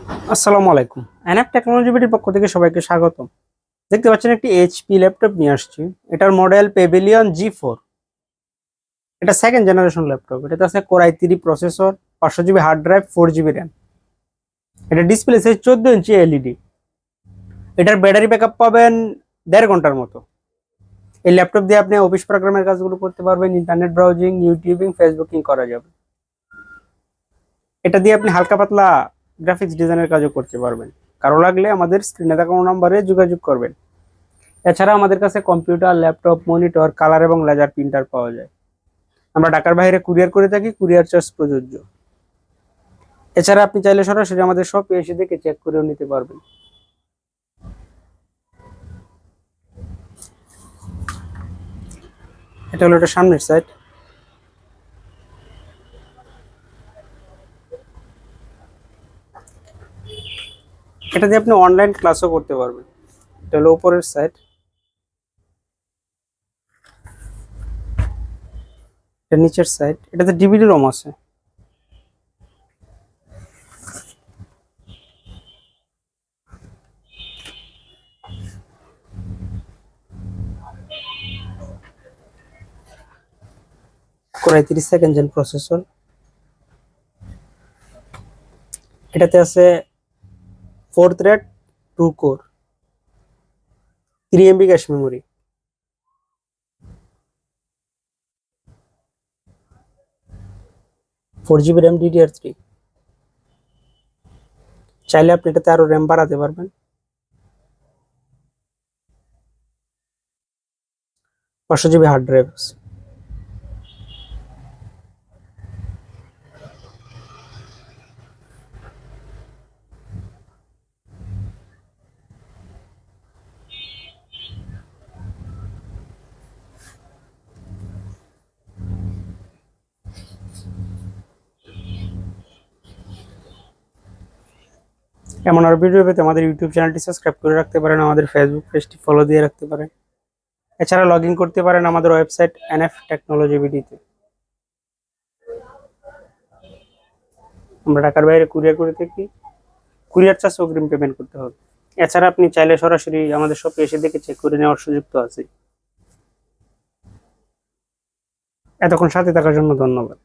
আসসালামু আলাইকুম। NF technology বিডির পক্ষ থেকে সবাইকে স্বাগতম। দেখতে পাচ্ছেন একটি এইচপি ল্যাপটপ নিয়ে আসছি। এটার মডেল পেভিলিয়ন G4। এটা সেকেন্ড জেনারেশন ল্যাপটপ। এটাতে আছে core i3 processor, 500 GB hard drive, 4 GB RAM. এটা ডিসপ্লে সাইজ 14 ইঞ্চি এলইডি। এটার ব্যাটারি ব্যাকআপ পাবেন 1.5 ঘন্টার মতো। এই ল্যাপটপ দিয়ে আপনি অফিস প্রোগ্রামের কাজগুলো করতে পারবেন, ইন্টারনেট ব্রাউজিং, ইউটিউবিং, ফেসবুকিং করা যাবে। এটা দিয়ে আপনি হালকা পাতলা গ্রাফিক্স ডিজাইনের কাজও করতে পারবেন। কারো লাগলে আমাদের স্ক্রিনে দেখানো নম্বরে যোগাযোগ করবেন। এছাড়া আমাদের কাছে কম্পিউটার, ল্যাপটপ, মনিটর, কালার এবং লেজার প্রিন্টার পাওয়া যায়। আমরা ঢাকার বাইরে কুরিয়ার করে থাকি, কুরিয়ার চার্জ প্রযোজ্য। এছাড়া আপনি চাইলে সরাসরি আমাদের শপে এসে দেখে চেক করেও নিতে পারবেন। এটা হলো এটা সামনের সাইড। এটা দিয়ে আপনি অনলাইন ক্লাসও করতে পারবেন। এটা হলো উপরের সাইড। এটা নিচের সাইড। এটাতে ডিভিডি রম আছে। Core i3 second gen processor. এটাতে আছে 4 thread 2 core, 3 MB cache memory. 4 GB RAM DDR3। চাইলে আপনি এটাতে আরো র্যাম বাড়াতে পারবেন। 500 জিবি হার্ড ড্রাইভ আছে। এমন আর ভিডিও পেতে আমাদের ইউটিউব চ্যানেলটি সাবস্ক্রাইব করে রাখতে পারেন, আমাদের ফেসবুক পেজটি ফলো দিয়ে রাখতে পারেন। এছাড়া লগ ইন করতে পারেন আমাদের ওয়েবসাইট এনএফ টেকনোলজি বিডিতে। আমরা ঢাকার বাইরে কুরিয়ার করে থাকি, কুরিয়ার চার্জ অগ্রিম পেমেন্ট করতে হবে। এছাড়া আপনি চাইলে সরাসরি আমাদের শপে এসে দেখে চেক করে নেওয়ার সুযোগ তো আছে। এতক্ষণ সাথে থাকার জন্য ধন্যবাদ।